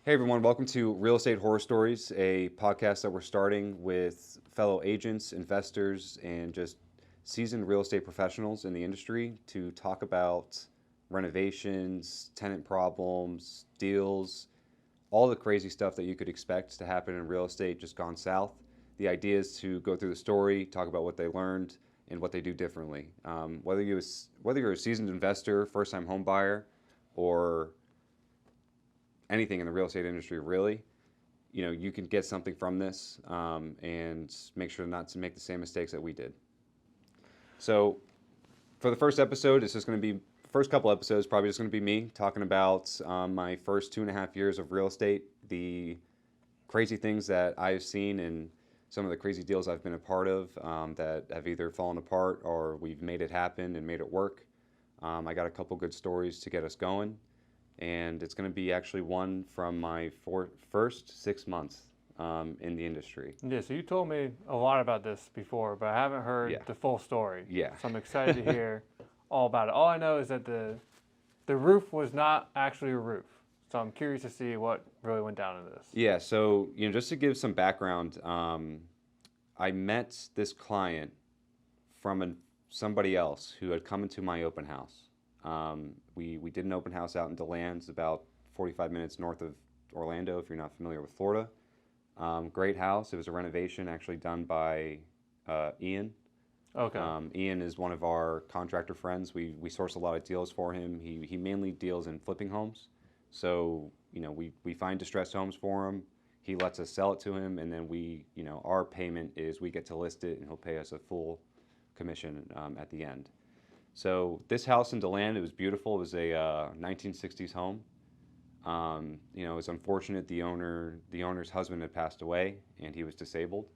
Hey everyone, welcome to Real Estate Horror Stories, a podcast that we're starting with fellow agents, investors, and just seasoned real estate professionals in the industry to talk about renovations, tenant problems, deals, all the crazy stuff that you could expect to happen in real estate just gone south. The idea is to go through the story, talk about what they learned, and what they do differently. Whether you're a seasoned investor, first-time home buyer, or anything in the real estate industry, really, you can get something from this and make sure not to make the same mistakes that we did. So, for the first episode, it's just going to be first couple episodes, probably just going to be me talking about my first 2.5 years of real estate, the crazy things that I've seen, and some of the crazy deals I've been a part of that have either fallen apart or we've made it happen and made it work. I got a couple good stories to get us going, and it's going to be actually one from my first 6 months in the industry. Yeah, so you told me a lot about this before, but I haven't heard Yeah. the full story. Yeah. So I'm excited to hear all about it. All I know is that the roof was not actually a roof. So I'm curious to see what really went down in this. Yeah, so just to give some background, I met this client from somebody else who had come into my open house. We did an open house out in DeLand, about 45 minutes north of Orlando, if you're not familiar with Florida. Great house. It was a renovation actually done by Ian. Okay. Ian is one of our contractor friends. We source a lot of deals for him. He mainly deals in flipping homes. So, we find distressed homes for him. He lets us sell it to him, and then our payment is we get to list it, and he'll pay us a full commission at the end. So this house in DeLand, it was beautiful. It was a 1960s home. It was unfortunate the owner's husband had passed away, and he was disabled,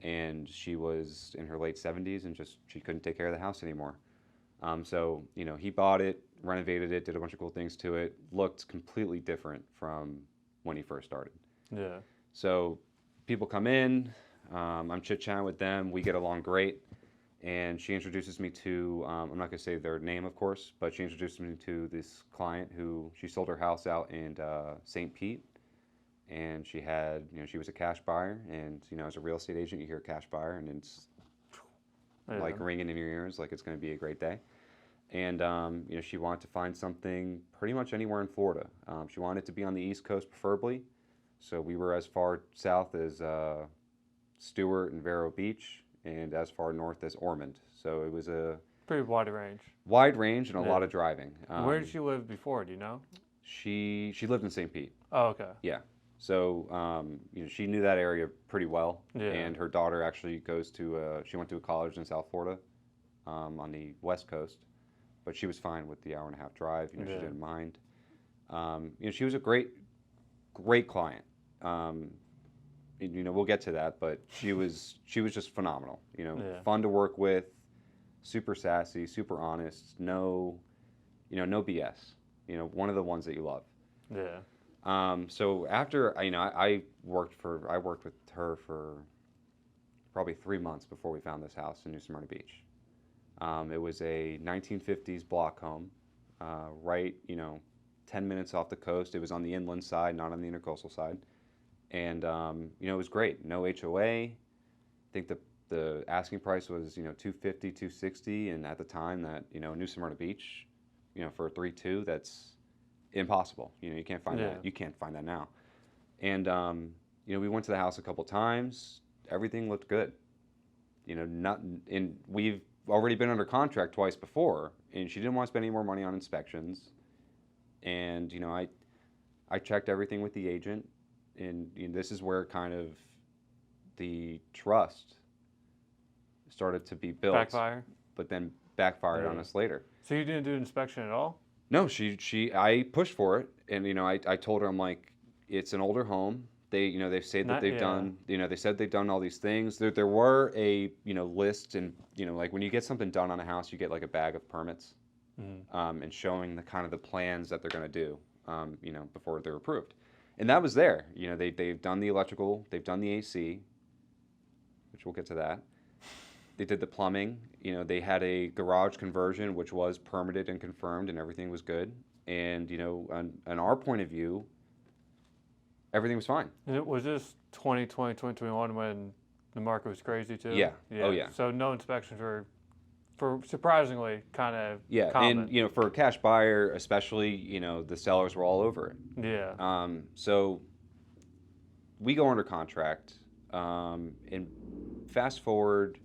and she was in her late 70s, and she couldn't take care of the house anymore. So he bought it, renovated it, did a bunch of cool things to it. Looked completely different from when he first started. Yeah. So people come in, I'm chit-chatting with them, we get along great, and she introduces me to, I'm not going to say their name, of course, but she introduced me to this client who she sold her house out in St. Pete, and she had, she was a cash buyer, and, as a real estate agent, you hear cash buyer, and it's like ringing in your ears, like it's going to be a great day. And, she wanted to find something pretty much anywhere in Florida. She wanted it to be on the East Coast, preferably. So we were as far south as Stewart and Vero Beach, and as far north as Ormond. So it was a Pretty wide range. wide range and a Yeah. lot of driving. Where did she live before? Do you know? She lived in St. Pete. Oh, okay. Yeah. So she knew that area pretty well. Yeah. And her daughter actually she went to a college in South Florida, on the West Coast, but she was fine with the hour-and-a-half drive. She Yeah. didn't mind. She was a great client. We'll get to that, but she was just phenomenal. Yeah. Fun to work with, super sassy, super honest, no BS. One of the ones that you love. Yeah. So after I worked with her for probably 3 months before we found this house in New Smyrna Beach. It was a 1950s block home, right 10 minutes off the coast. It was on the inland side, not on the intercoastal side. And, it was great. No HOA. I think the asking price was, $250, $260. And at the time that, New Smyrna Beach, for a 3.2, that's impossible. You can't find Yeah. that. You can't find that now. And, we went to the house a couple times. Everything looked good. We've already been under contract twice before, and she didn't want to spend any more money on inspections. And, I checked everything with the agent. And this is where kind of the trust started to be built. Backfire. But then backfired Yeah. on us later. So you didn't do an inspection at all? No, I pushed for it, and I told her, I'm like, it's an older home. They've said that they've done, they said they've done all these things. There were a list, and like when you get something done on a house, you get like a bag of permits, and showing the kind of the plans that they're going to do, before they're approved. And that was there. They've done the electrical, they've done the AC, which we'll get to that. They did the plumbing. They had a garage conversion, which was permitted and confirmed, and everything was good. And, on our point of view, everything was fine. Was this 2020, 2021 when the market was crazy too? Yeah. Oh, yeah. So no inspections were, for surprisingly, kind of Yeah, common. and for a cash buyer, especially, the sellers were all over it. Yeah. So we go under contract, and fast forward.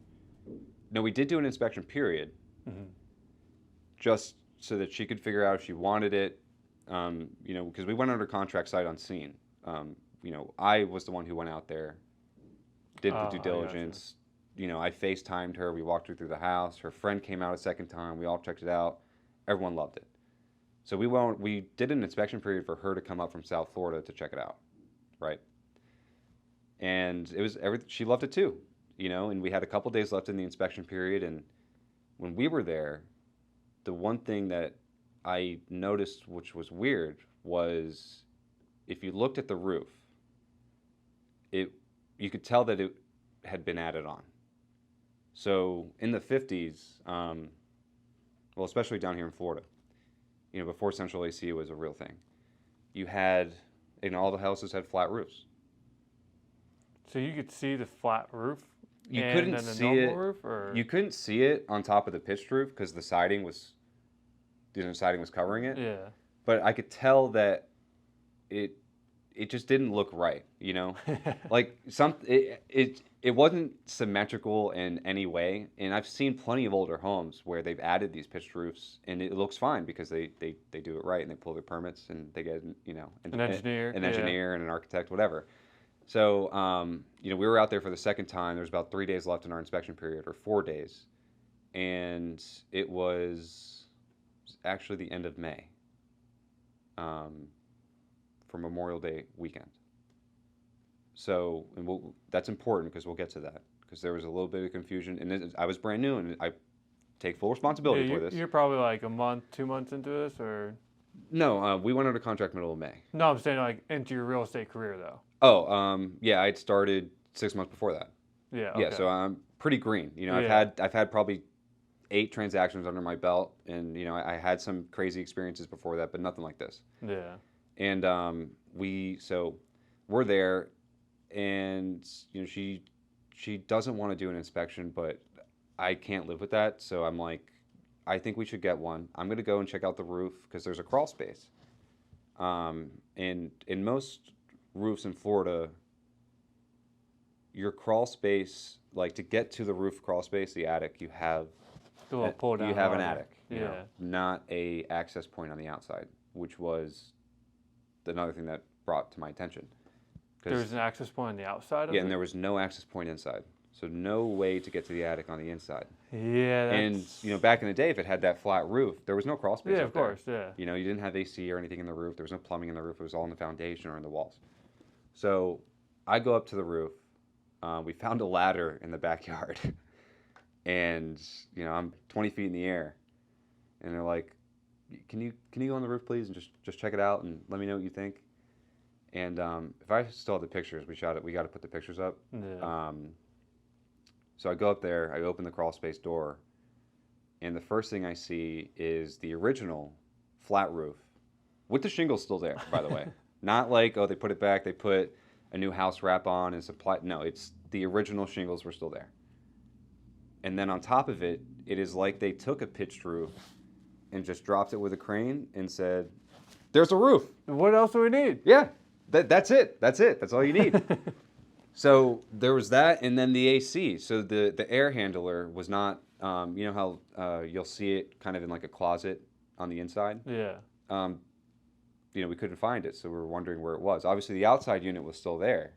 No, we did do an inspection period, Hmm. just so that she could figure out if she wanted it. Because we went under contract sight unseen. I was the one who went out there, did the due I gotcha. diligence. I FaceTimed her. We walked her through the house. Her friend came out a second time. We all checked it out. Everyone loved it. So we did an inspection period for her to come up from South Florida to check it out, right? And it was she loved it too, and we had a couple days left in the inspection period. And when we were there, the one thing that I noticed, which was weird, was if you looked at the roof, you could tell that it had been added on. So in the 50s, well, especially down here in Florida, before central AC was a real thing, you had, all the houses had flat roofs. So you could see the flat roof. You and couldn't then the see normal it. Roof, or? You couldn't see it on top of the pitched roof because the siding was covering it. Yeah. But I could tell that it just didn't look right, like it wasn't symmetrical in any way. And I've seen plenty of older homes where they've added these pitched roofs and it looks fine because they do it right and they pull their permits and they get an engineer, and an architect, whatever. So we were out there for the second time. There was about 3 days left in our inspection period, or 4 days, and it was actually the end of May. For Memorial Day weekend. So, that's important because we'll get to that, because there was a little bit of confusion, and I was brand new, and I take full responsibility for this. You're probably like a month, 2 months into this, or? No, we went under contract middle of May. No, I'm saying like into your real estate career though. Oh, yeah, I'd started 6 months before that. Yeah. Okay. Yeah, so I'm pretty green. I've had probably 8 transactions under my belt, and I had some crazy experiences before that, but nothing like this. Yeah. And we're there, and she doesn't want to do an inspection, but I can't live with that. So I'm like, I think we should get one. I'm gonna go and check out the roof because there's a crawl space. And in most roofs in Florida, your crawl space, like to get to the roof crawl space, the attic, you have Pull down. you have an attic, Yeah. not a access point on the outside, which was another thing that brought to my attention. There was an access point on the outside of it? Yeah, and there was no access point inside. So no way to get to the attic on the inside. Yeah, that's... And, back in the day, if it had that flat roof, there was no crawl space Yeah, up of there. course, yeah. You didn't have AC or anything in the roof. There was no plumbing in the roof. It was all in the foundation or in the walls. So I go up to the roof. We found a ladder in the backyard. And, I'm 20 feet in the air. And they're like, can you go on the roof, please, and just check it out and let me know what you think? And if I still have the pictures, we got to put the pictures up. Yeah. So I go up there, I open the crawl space door, and the first thing I see is the original flat roof, with the shingles still there, by the way. Not like, oh, they put it back, they put a new house wrap on and supply. No, it's the original shingles were still there. And then on top of it, it is like they took a pitched roof and just dropped it with a crane and said, there's a roof. What else do we need? Yeah, that's it. That's all you need. So there was that, and then the AC. So the air handler was not, you know how you'll see it kind of in like a closet on the inside? Yeah. We couldn't find it, so we were wondering where it was. Obviously, the outside unit was still there,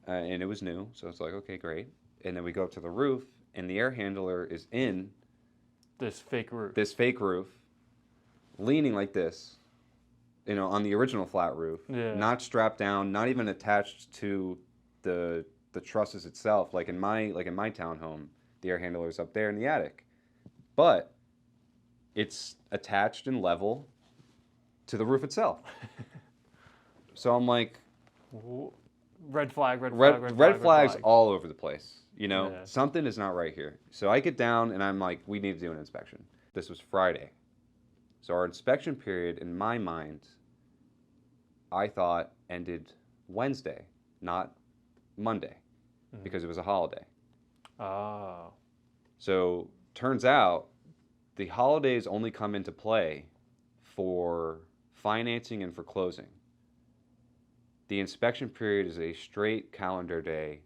and it was new, so it's like, okay, great. And then we go up to the roof, and the air handler is in this fake roof, leaning like this, on the original flat roof, not strapped down, not even attached to the trusses itself, like in my townhome, the air handler is up there in the attic, but it's attached and level to the roof itself. So I'm like, red flags all over the place. Yeah. Something is not right here. So I get down and I'm like, we need to do an inspection. This was Friday. So our inspection period, in my mind, I thought ended Wednesday, not Monday, because it was a holiday. Oh. So turns out the holidays only come into play for financing and for closing. The inspection period is a straight calendar day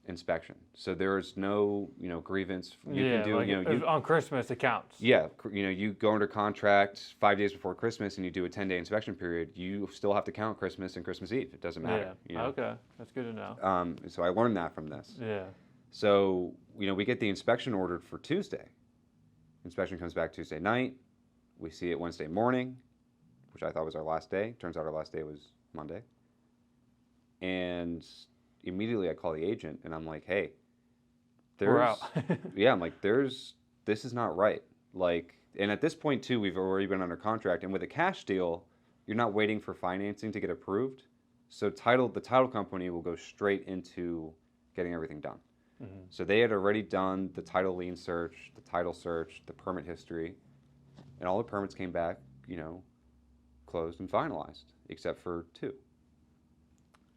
inspection. So there is no, grievance. You can do, like on Christmas it counts. yeah, you go under contract 5 days before Christmas and you do a 10-day inspection period. You still have to count Christmas and Christmas Eve. It doesn't matter. Okay, that's good to know. So I learned that from this. Yeah. So, we get the inspection ordered for Tuesday. Inspection comes back Tuesday night. We see it Wednesday morning, which I thought was our last day. Turns out our last day was Monday. And immediately I call the agent and I'm like, hey, We're out. yeah, I'm like, this is not right. Like, and at this point too, we've already been under contract. And with a cash deal, you're not waiting for financing to get approved. So the title company will go straight into getting everything done. So they had already done the title lien search, the title search, the permit history, and all the permits came back, closed and finalized, except for 2.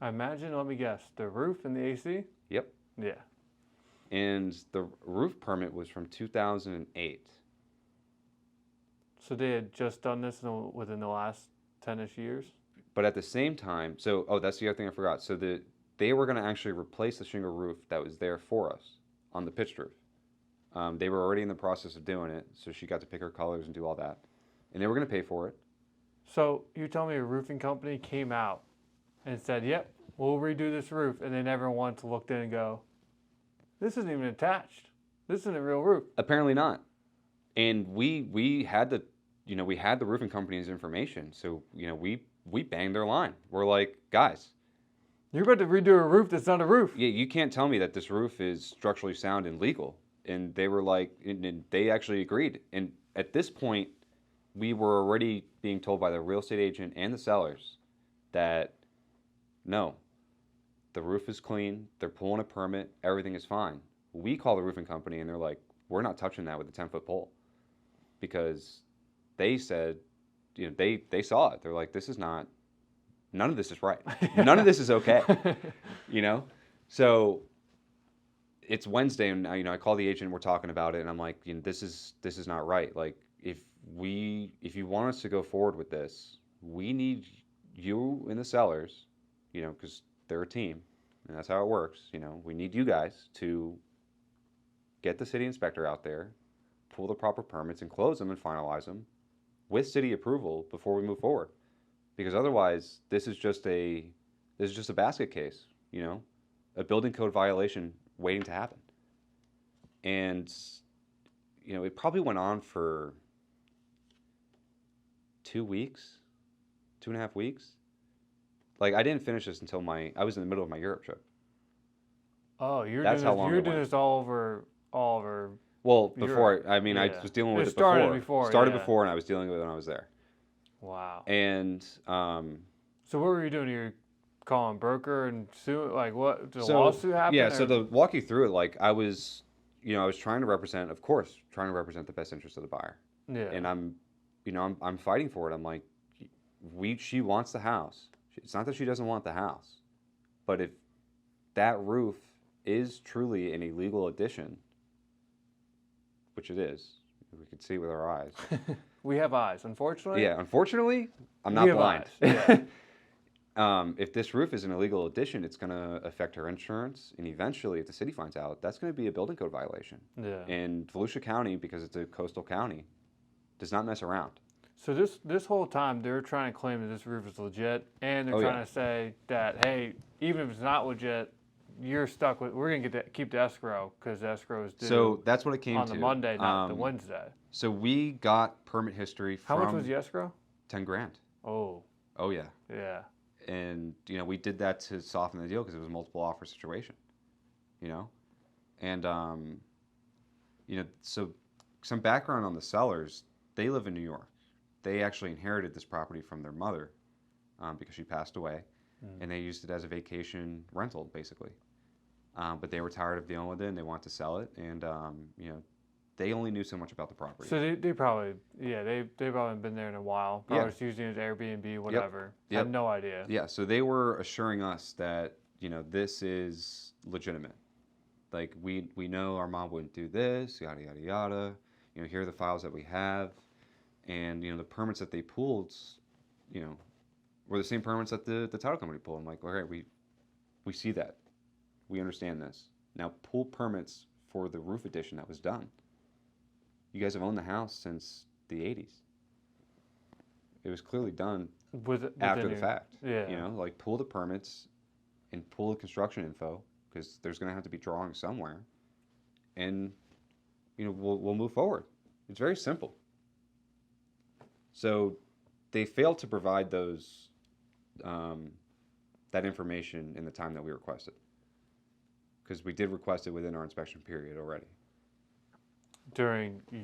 I imagine, let me guess, the roof and the AC? Yep. Yeah. And the roof permit was from 2008. So they had just done this within the last 10-ish years? But at the same time, that's the other thing I forgot. So they were going to actually replace the shingle roof that was there for us on the pitched roof. They were already in the process of doing it, so she got to pick her colors and do all that. And they were going to pay for it. So you tell me a roofing company came out and said, yep, we'll redo this roof, and they never once looked in and go, this isn't even attached. This isn't a real roof. Apparently not. And we had the roofing company's information, so we banged their line. We're like, guys, you're about to redo a roof that's not a roof. Yeah, you can't tell me that this roof is structurally sound and legal. And they were like, and they actually agreed. And at this point, we were already being told by the real estate agent and the sellers that no, the roof is clean, they're pulling a permit, everything is fine. We call the roofing company and they're like, we're not touching that with a 10-foot pole. Because they said, they saw it. They're like, none of this is right. None of this is okay. So it's Wednesday and I call the agent and we're talking about it and I'm like, this is not right. Like if you want us to go forward with this, we need you and the sellers, because they're a team and that's how it works. We need you guys to get the city inspector out there, pull the proper permits and close them and finalize them with city approval before we move forward. Because otherwise, this is just a basket case, a building code violation waiting to happen. And, it probably went on for 2 weeks, 2.5 weeks. Like, I didn't finish this until I was in the middle of my Europe trip. Oh, you're doing this all over Well, before, Europe. I was dealing with it before. Started yeah. before, and I was dealing with it when I was there. Wow. And so what were you doing? You're calling broker and suing? Like what? Did a lawsuit happen? Yeah. So to walk you through it, like I was trying to represent, of course, the best interest of the buyer. Yeah. And I'm fighting for it. I'm like, she wants the house. It's not that she doesn't want the house, but if that roof is truly an illegal addition, which it is, we could see with our eyes. We have eyes, unfortunately. Yeah, unfortunately, I'm not blind. Yeah. If this roof is an illegal addition, it's going to affect her insurance, and eventually, if the city finds out, that's going to be a building code violation. Yeah. And Volusia County, because it's a coastal county, does not mess around. So this whole time, they're trying to claim that this roof is legit, and they're trying to say that, hey, even if it's not legit, you're stuck with. We're gonna keep the escrow because the escrow is due. So that's what it came on to the Monday, not the Wednesday. So we got permit history from. How much was the escrow? $10,000. Oh. Oh yeah. Yeah. And we did that to soften the deal because it was a multiple offer situation. And so some background on the sellers. They live in New York. They actually inherited this property from their mother because she passed away, and they used it as a vacation rental basically. But they were tired of dealing with it and they wanted to sell it, and they only knew so much about the property. So they probably, they probably been there in a while. Probably just using it as Airbnb, whatever. Yep. Had no idea. Yeah, so they were assuring us that, this is legitimate. Like, we know our mom wouldn't do this, yada, yada, yada. Here are the files that we have. And, the permits that they pulled, were the same permits that the title company pulled. I'm like, all right, we see that. We understand this. Now pull permits for the roof addition that was done. You guys have owned the house since the 80s. It was clearly done after the fact. Yeah. Like pull the permits and pull the construction info, because there's going to have to be drawings somewhere. And, we'll move forward. It's very simple. So they failed to provide those, that information in the time that we requested, because we did request it within our inspection period already. During the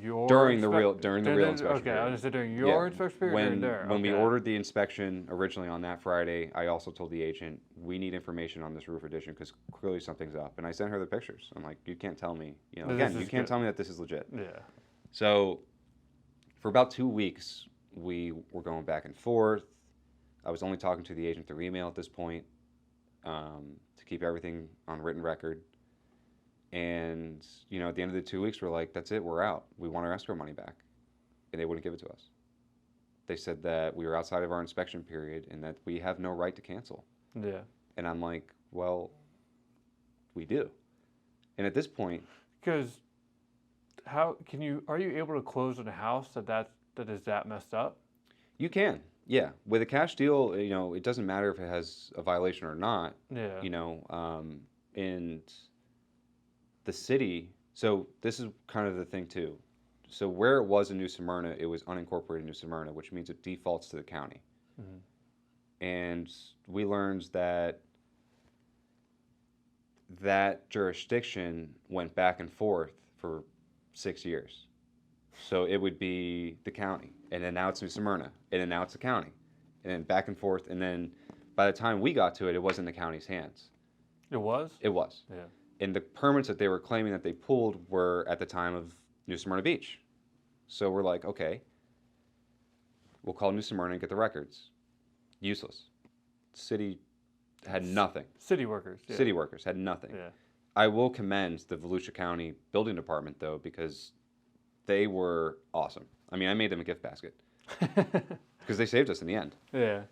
real inspection period. Okay, I was going to say during your inspection period. When we ordered the inspection originally on that Friday, I also told the agent, we need information on this roof addition because clearly something's up. And I sent her the pictures. I'm like, you can't tell me, you can't tell me that this is legit. Yeah. So for about 2 weeks, we were going back and forth. I was only talking to the agent through email at this point, to keep everything on written record. And, at the end of the 2 weeks, we're like, that's it, we're out. We want our escrow money back. And they wouldn't give it to us. They said that we were outside of our inspection period and that we have no right to cancel. Yeah. And I'm like, well, we do. And at this point... Because are you able to close on a house that is that messed up? You can, yeah. With a cash deal, it doesn't matter if it has a violation or not. Yeah. And the city, so this is kind of the thing too. So where it was in New Smyrna, it was unincorporated New Smyrna, which means it defaults to the county. Mm-hmm. And we learned that jurisdiction went back and forth for 6 years. So it would be the county, and then now it's New Smyrna, and then now it's the county, and then back and forth, and then by the time we got to it, it was in the county's hands. It was? It was. Yeah. And the permits that they were claiming that they pulled were at the time of New Smyrna Beach. So we're like, okay, we'll call New Smyrna and get the records. Useless. City had nothing. City workers. Yeah. City workers had nothing. Yeah. I will commend the Volusia County Building Department, though, because they were awesome. I mean, I made them a gift basket because they saved us in the end. Yeah.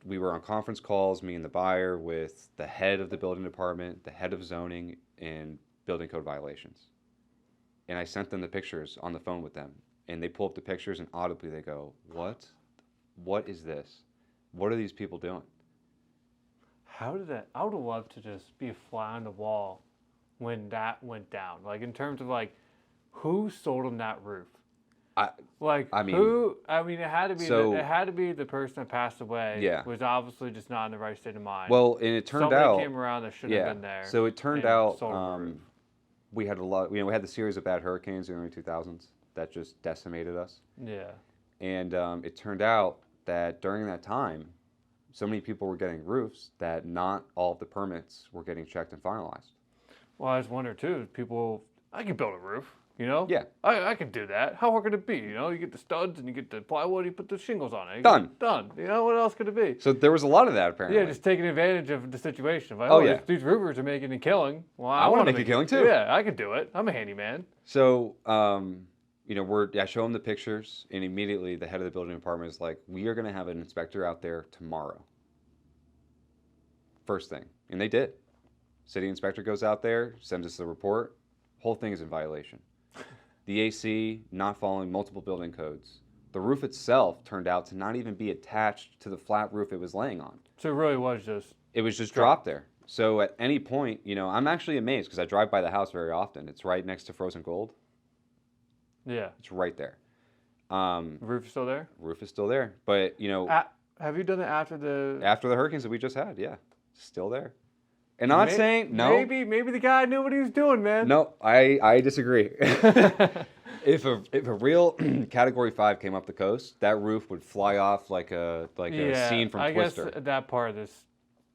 We were on conference calls, me and the buyer, with the head of the building department, the head of zoning, and building code violations. And I sent them the pictures on the phone with them. And they pull up the pictures, and audibly they go, what? What is this? What are these people doing? How did that... I would have loved to just be a fly on the wall when that went down. Like, in terms of, like, who sold them that roof? It had to be it had to be the person that passed away. Yeah. Was obviously just not in the right state of mind. Well, and it turned out somebody came around that shouldn't have been there. So it turned out we had we had the series of bad hurricanes in the early 2000s that just decimated us. Yeah. And it turned out that during that time, so many people were getting roofs that not all of the permits were getting checked and finalized. Well, I just wonder too. I could build a roof. Yeah. I could do that. How hard could it be? You get the studs and you get the plywood, you put the shingles on it. Done. What else could it be? So there was a lot of that, apparently. Yeah, just taking advantage of the situation. Like, these roofers are making a killing. Well, I want to make a killing too. Yeah, I could do it. I'm a handyman. So, I show them the pictures, and immediately the head of the building department is like, we are going to have an inspector out there tomorrow. First thing. And they did. City inspector goes out there, sends us the report. Whole thing is in violation. The AC not following multiple building codes. The roof itself turned out to not even be attached to the flat roof it was laying on. So it really was just... It was just dropped there. So at any point, I'm actually amazed because I drive by the house very often. It's right next to Frozen Gold. Yeah. It's right there. Roof is still there? Roof is still there. But, have you done it after the... After the hurricanes that we just had, yeah. Still there. And I'm not saying no. Maybe the guy knew what he was doing, man. No, I disagree. If a real Category 5 came up the coast, that roof would fly off like a scene from Twister. I guess that part of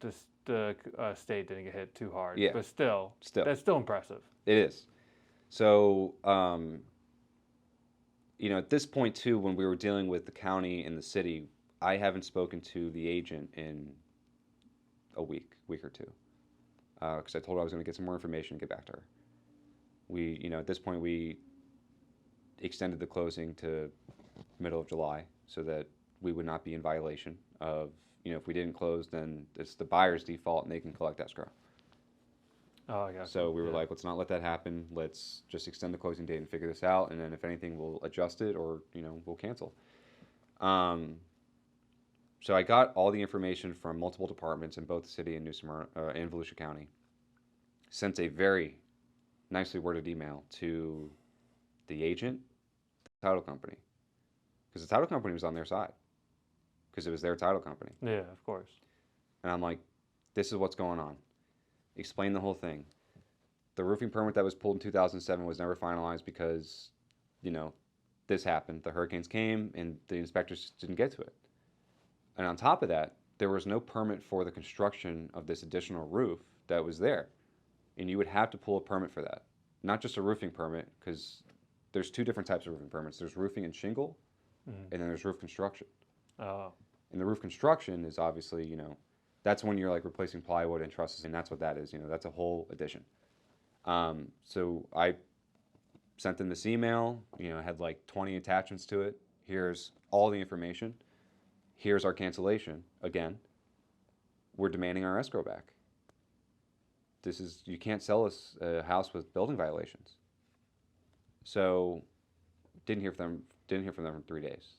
the state didn't get hit too hard. Yeah. But still, that's still impressive. It is. So, at this point too, when we were dealing with the county and the city, I haven't spoken to the agent in a week or two, because I told her I was going to get some more information and get back to her. At this point, we extended the closing to middle of July so that we would not be in violation of, if we didn't close, then it's the buyer's default and they can collect escrow. Oh, I got you. So we were like, let's not let that happen. Let's just extend the closing date and figure this out. And then if anything, we'll adjust it or, we'll cancel. So I got all the information from multiple departments in both the city and and Volusia County. Sent a very nicely worded email to the agent, the title company, because the title company was on their side, because it was their title company. Yeah, of course. And I'm like, this is what's going on. Explain the whole thing. The roofing permit that was pulled in 2007 was never finalized because, this happened. The hurricanes came and the inspectors just didn't get to it. And on top of that, there was no permit for the construction of this additional roof that was there. And you would have to pull a permit for that. Not just a roofing permit, because there's two different types of roofing permits. There's roofing and shingle, and then there's roof construction. Oh. And the roof construction is obviously, that's when you're like replacing plywood and trusses, and that's what that is. That's a whole addition. So I sent them this email, had like 20 attachments to it. Here's all the information. Here's our cancellation. Again, we're demanding our escrow back. You can't sell us a house with building violations. So didn't hear from them for 3 days.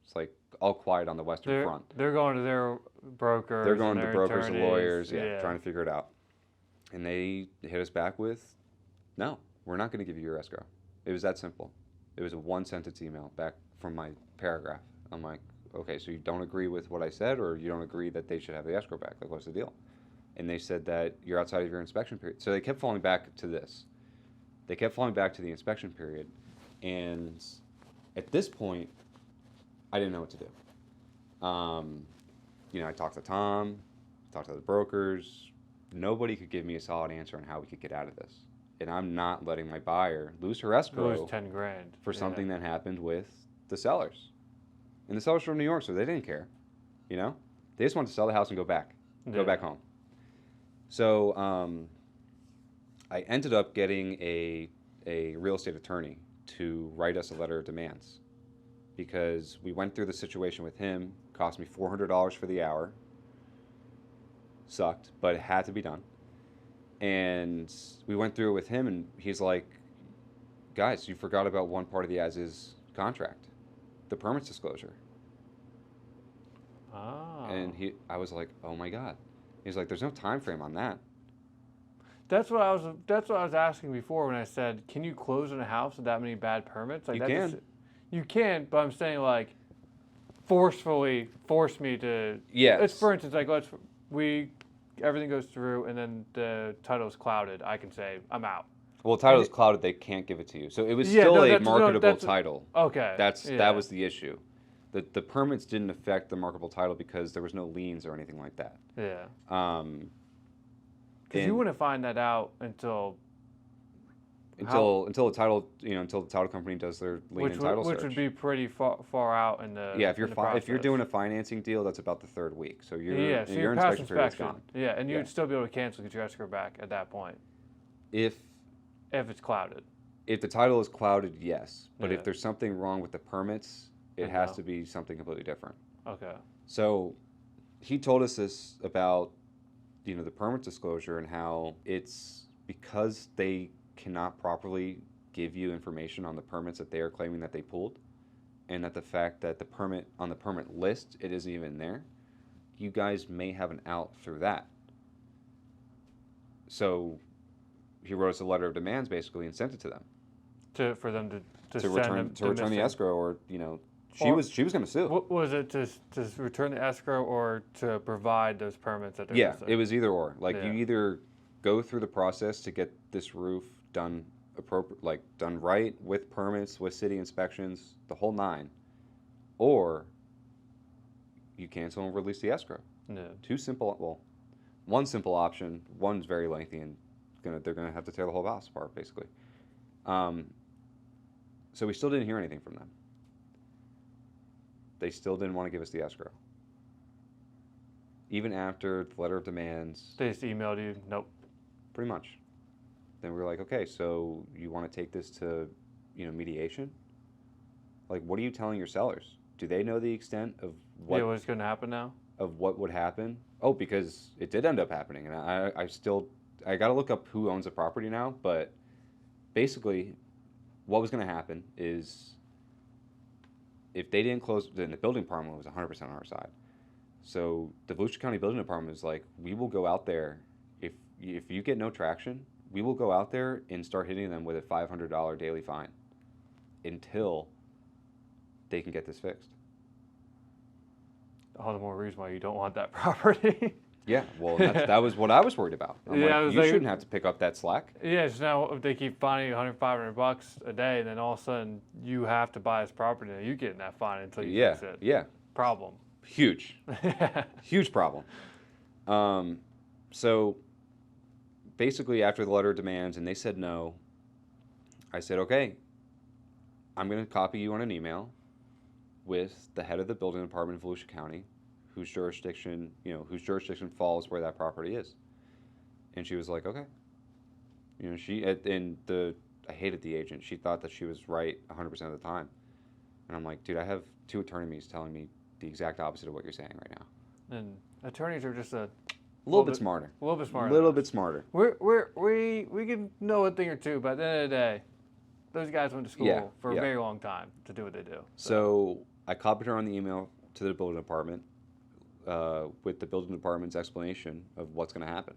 It's like all quiet on the Western Front. They're going to their brokers. They're going to their brokers and lawyers, yeah, trying to figure it out. And they hit us back with, no, we're not going to give you your escrow. It was that simple. It was a one-sentence email back from my paragraph. I'm like, okay, so you don't agree with what I said, or you don't agree that they should have the escrow back? Like, what's the deal? And they said that you're outside of your inspection period. So they kept falling back to this. They kept falling back to the inspection period. And at this point, I didn't know what to do. I talked to Tom, talked to the brokers. Nobody could give me a solid answer on how we could get out of this. And I'm not letting my buyer lose her escrow lose $10,000 for something that happened with the sellers. And the sellers from New York, so they didn't care. They just wanted to sell the house and go back home. So I ended up getting a real estate attorney to write us a letter of demands, because we went through the situation with him. Cost me $400 for the hour. Sucked, but it had to be done. And we went through it with him, and he's like, guys, you forgot about one part of the as-is contract, the permits disclosure. Oh. And I was like, oh my God. He's like, there's no time frame on that. That's what I was asking before when I said, can you close on a house with that many bad permits? Like, you can, but I'm saying like forcefully force me to. Yes. For instance, like everything goes through and then the title's clouded. I can say I'm out. Well, title is clouded. They can't give it to you. So it was still a marketable title. Okay. That was the issue. The permits didn't affect the marketable title because there was no liens or anything like that. Yeah. Because you wouldn't find that out until the title, until the title company does their lien and title search. Which would be pretty far out in the if you're doing a financing deal, that's about the third week. So your past inspection period's gone. Yeah, and you'd still be able to cancel, get your escrow back at that point. If it's clouded. If the title is clouded, yes. But if there's something wrong with the permits, it has to be something completely different. Okay. So he told us this about, the permit disclosure and how it's because they cannot properly give you information on the permits that they are claiming that they pulled, and that the fact that on the permit list, it isn't even there, you guys may have an out through that. So he wrote us a letter of demands basically and sent it to them. For them to return the escrow, or she was going to sue. Was it to return the escrow or to provide those permits that they're missing? It was either or. You either go through the process to get this roof done done right with permits, with city inspections, the whole nine, or you cancel and release the escrow. No. One simple option. One's very lengthy, and they're gonna have to tear the whole house apart basically. So we still didn't hear anything from them. They still didn't want to give us the escrow. Even after the letter of demands. They just emailed you? Nope. Pretty much. Then we were like, okay, so you want to take this to, mediation? Like, what are you telling your sellers? Do they know the extent of what? Yeah, what's going to happen now? Of what would happen? Oh, because it did end up happening, and I got to look up who owns the property now. But basically, what was going to happen is, if they didn't close, then the building department was 100% on our side. So the Volusia County Building Department was like, we will go out there if you get no traction. We will go out there and start hitting them with a $500 daily fine until they can get this fixed. All the more reason why you don't want that property. Yeah, well, that was what I was worried about. I'm like, you shouldn't have to pick up that slack. Yeah, so now if they keep fining you $500 a day, then all of a sudden you have to buy this property and you get that fine until you fix it. Yeah. Problem. Huge. Huge problem. So basically, after the letter of demands and they said no, I said, okay, I'm going to copy you on an email with the head of the building department in Volusia County, whose jurisdiction falls where that property is. And she was like, okay. I hated the agent. She thought that she was right 100% of the time. And I'm like, dude, I have 2 attorneys telling me the exact opposite of what you're saying right now. And attorneys are just a little bit smarter. A little bit smarter. A little bit smarter. We can know a thing or two, but at the end of the day, those guys went to school for a very long time to do what they do. So I copied her on the email to the building department with the building department's explanation of what's going to happen.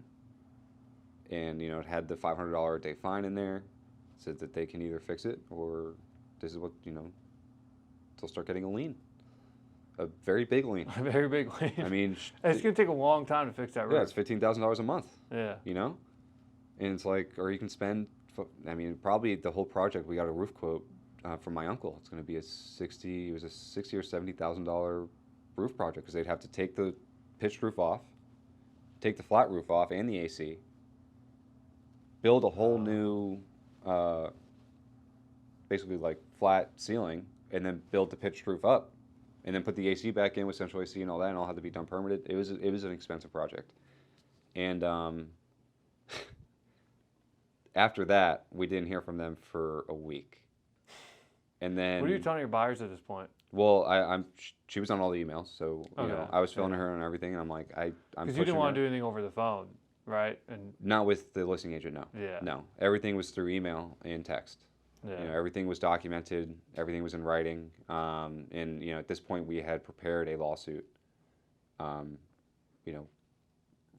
And, it had the $500 a day fine in there. Said that they can either fix it or this is what, they'll start getting a lien. A very big lien. A very big lien. I mean, it's going to take a long time to fix that roof. Yeah, it's $15,000 a month. Yeah. And it's like, or you can spend, probably the whole project, we got a roof quote from my uncle. It's going to be a $60,000 or $70,000 roof project because they'd have to take the pitched roof off, take the flat roof off and the AC, build a whole new, basically like flat ceiling, and then build the pitched roof up. And then put the AC back in with central AC and all that, and all had to be done permitted. It was an expensive project. And after that, we didn't hear from them for a week. And then what are you telling your buyers at this point? Well, she was on all the emails, so I was filling her and everything, and I'm like, I'm because you didn't want to do anything over the phone, right? And not with the listing agent, no. Yeah. No, everything was through email and text. Yeah. Everything was documented. Everything was in writing. And at this point, we had prepared a lawsuit.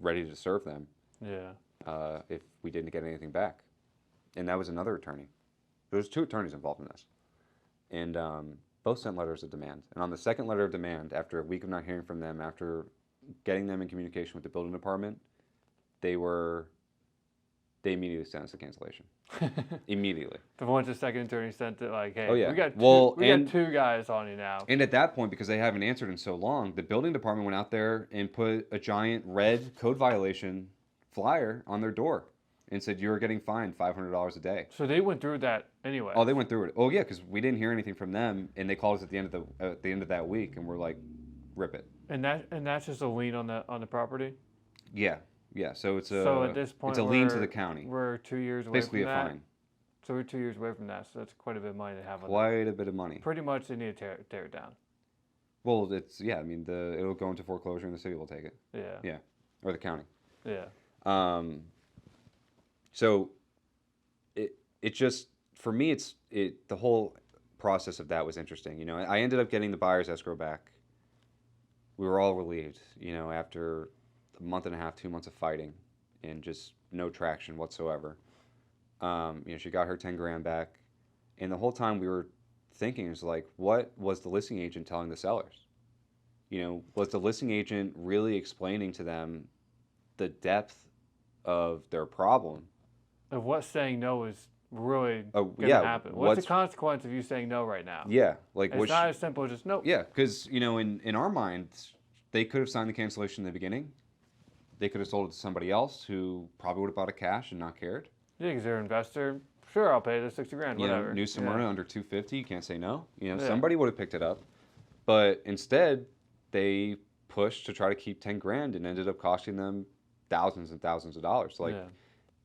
Ready to serve them. Yeah. If we didn't get anything back, and that was another attorney. There was 2 attorneys involved in this, and both sent letters of demand. And on the second letter of demand, after a week of not hearing from them, after getting them in communication with the building department, they immediately sent us a cancellation. Immediately. The one the second attorney sent it like, hey, oh, yeah. we got 2 guys on you now. And at that point, because they haven't answered in so long, the building department went out there and put a giant red code violation flyer on their door and said, you're getting fined $500 a day. So they went through that anyway. Oh, they went through it. Oh, yeah, because we didn't hear anything from them, and they called us at the end of that week, and we're like, rip it. And that's just a lien on the property? Yeah. Yeah, so at this point, it's a lien to the county. We're 2 years away basically from that. Basically a fine. So we're 2 years away from that, so that's quite a bit of money to have on Quite a bit of money. Pretty much they need to tear it down. Well, it'll go into foreclosure and the city will take it. Yeah. Yeah, or the county. Yeah. So it just, for me, the whole process of that was interesting. I ended up getting the buyer's escrow back. We were all relieved, after a month and a half, 2 months of fighting and just no traction whatsoever. She got her 10 grand back, and the whole time we were thinking is like, what was the listing agent telling the sellers? Was the listing agent really explaining to them the depth of their problem? Of what saying no is really going to happen. What's the consequence of you saying no right now? Yeah, it's not as simple as just no. Yeah, because in our minds, they could have signed the cancellation in the beginning. They could have sold it to somebody else who probably would have bought it cash and not cared. Yeah, because they're an investor. sure, I'll pay the 60 grand, whatever. New Smyrna under 250, you can't say no. Somebody would have picked it up. But instead, they pushed to try to keep 10 grand and ended up costing them thousands and thousands of dollars.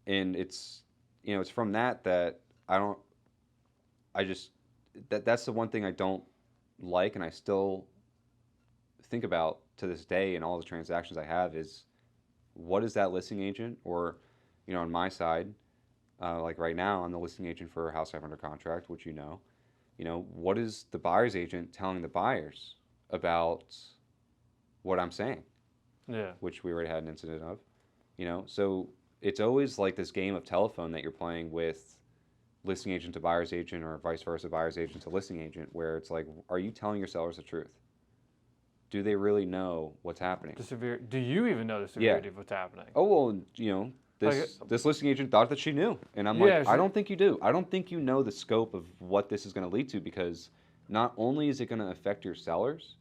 And it's, it's from that that's the one thing I don't like, and I still think about to this day in all the transactions I have is, what is that listing agent, or, on my side, like right now, I'm the listing agent for a house I have under contract, which what is the buyer's agent telling the buyers about what I'm saying? Yeah. Which we already had an incident of, so it's always like this game of telephone that you're playing with listing agent to buyer's agent, or vice versa, buyer's agent to listing agent, where it's like, are you telling your sellers the truth? Do they really know what's happening? Do you even know the severity of what's happening? Oh, well, this listing agent thought that she knew. And I'm like, I don't think you do. I don't think you know the scope of what this is going to lead to, because not only is it going to affect your sellers,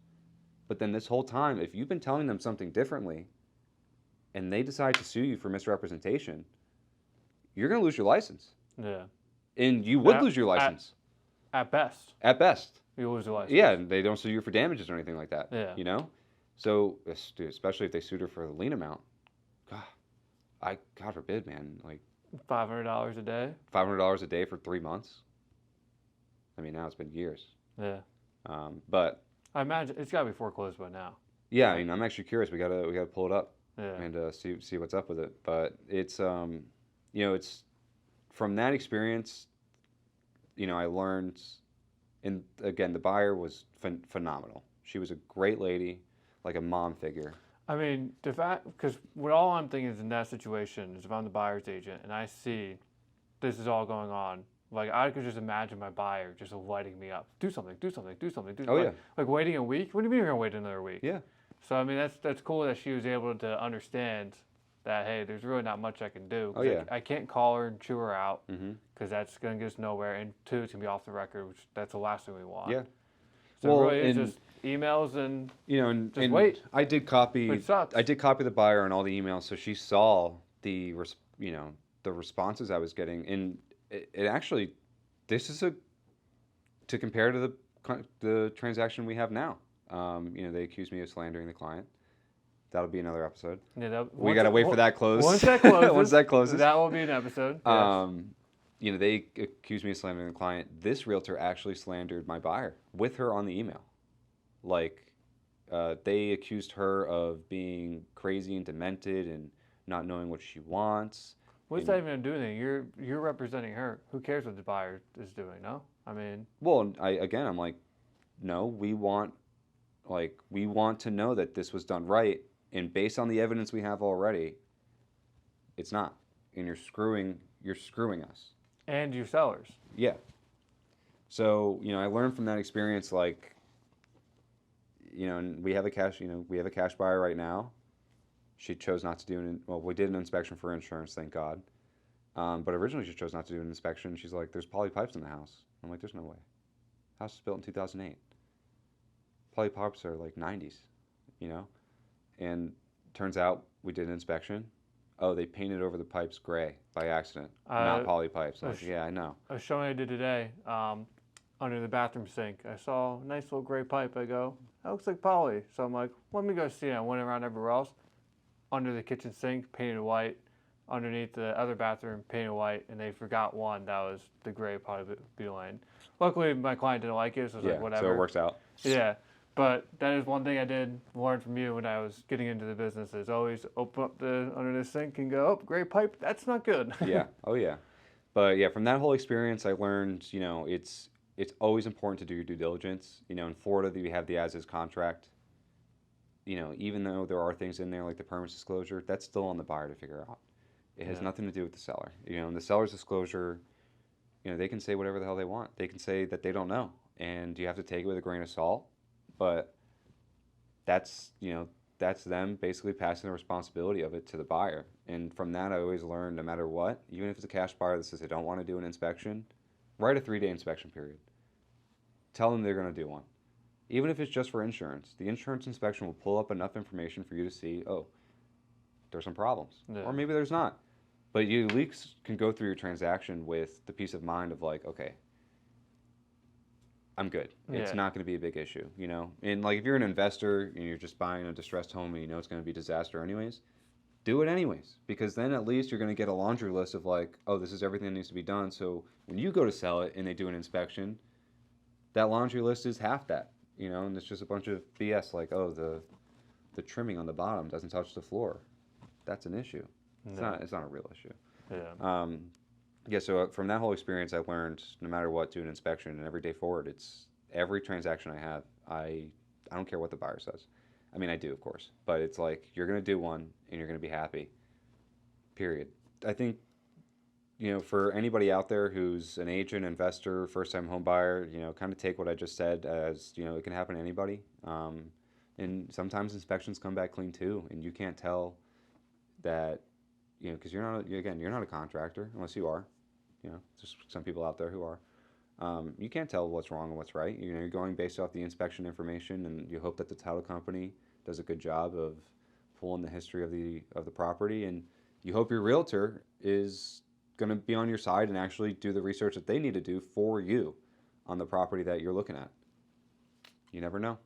but then this whole time, if you've been telling them something differently and they decide to sue you for misrepresentation, you're going to lose your license. Yeah. And you would lose your license. At best. At best. You lose your license. Yeah, and they don't sue you for damages or anything like that. Yeah. So, especially if they sued her for the lien amount. God forbid, man. Like $500 a day? $500 a day for 3 months. I mean, now it's been years. Yeah. But I imagine it's got to be foreclosed by now. Yeah, I mean, I'm actually curious. We gotta pull it up and see what's up with it. But it's it's from that experience. I learned, and again, the buyer was phenomenal. She was a great lady, like a mom figure. I mean, the fact, because all I'm thinking is in that situation is if I'm the buyer's agent and I see this is all going on, like I could just imagine my buyer just lighting me up. Do something. Like waiting a week? What do you mean you're going to wait another week? Yeah. So, I mean, that's cool that she was able to understand that, hey, there's really not much I can do. I can't call her and chew her out because that's going to get us nowhere. And two, it's going to be off the record, which that's the last thing we want. Yeah. So really it's just emails and just wait. I did copy the buyer on all the emails, so she saw the responses I was getting, and it actually, this is to compare to the transaction we have now. They accused me of slandering the client. That'll be another episode. Yeah, we gotta wait for that close. Once that closes, that will be an episode. Yes. They accused me of slandering the client. This realtor actually slandered my buyer with her on the email. Like, they accused her of being crazy and demented and not knowing what she wants. What's that even going to do anything? You're representing her. Who cares what the buyer is doing? No, I mean. Well, I'm like, no, we want to know that this was done right, and based on the evidence we have already, it's not, and you're screwing us. And your sellers. Yeah. So I learned from that experience, like, and we have a cash buyer right now. She chose not to do we did an inspection for insurance, thank God. But originally she chose not to do an inspection. She's like, there's poly pipes in the house. I'm like, there's no way. House was built in 2008. Poly pipes are like 90s, And turns out we did an inspection. Oh, they painted over the pipes gray by accident, not poly pipes. I'm like, yeah, I know. A showing I did today, under the bathroom sink, I saw a nice little gray pipe. I go, that looks like poly. So I'm like, let me go see it. I went around everywhere else. Under the kitchen sink, painted white. Underneath the other bathroom, painted white. And they forgot one. That was the gray polybutylene. Luckily, my client didn't like it, so I was like, whatever. So it works out. Yeah. But that is one thing I did learn from you when I was getting into the business, is always open up under the sink and go, oh, gray pipe, that's not good. Yeah. Oh, yeah. But, yeah, from that whole experience, I learned, it's always important to do your due diligence. In Florida, we have the as-is contract. Even though there are things in there like the permits disclosure, that's still on the buyer to figure out. It has nothing to do with the seller. And the seller's disclosure, they can say whatever the hell they want. They can say that they don't know, and you have to take it with a grain of salt. But that's them basically passing the responsibility of it to the buyer. And from that, I always learn, no matter what, even if it's a cash buyer that says they don't want to do an inspection, write a 3-day inspection period. Tell them they're going to do one. Even if it's just for insurance, the insurance inspection will pull up enough information for you to see, oh, there's some problems. Yeah. Or maybe there's not. But you at least can go through your transaction with the peace of mind of like, okay, I'm good. It's not going to be a big issue, you know? And like if you're an investor and you're just buying a distressed home and you know it's going to be a disaster anyways, do it anyways. Because then at least you're going to get a laundry list of like, oh, this is everything that needs to be done. So when you go to sell it and they do an inspection, that laundry list is half that, you know? And it's just a bunch of BS like, oh, the trimming on the bottom doesn't touch the floor. That's an issue. It's not a real issue. Yeah. Yeah, so from that whole experience, I learned no matter what, do an inspection, and every day forward, it's every transaction I have, I don't care what the buyer says. I mean, I do, of course, but it's like you're going to do one, and you're going to be happy. Period. I think, you know, for anybody out there who's an agent, investor, first-time home buyer, you know, kind of take what I just said as, you know, it can happen to anybody. And sometimes inspections come back clean too, and you can't tell that, you know, because you're not a contractor unless you are. You know, there's some people out there who are. You can't tell what's wrong and what's right. You know, you're going based off the inspection information, and you hope that the title company does a good job of pulling the history of the property, and you hope your realtor is going to be on your side and actually do the research that they need to do for you on the property that you're looking at. You never know.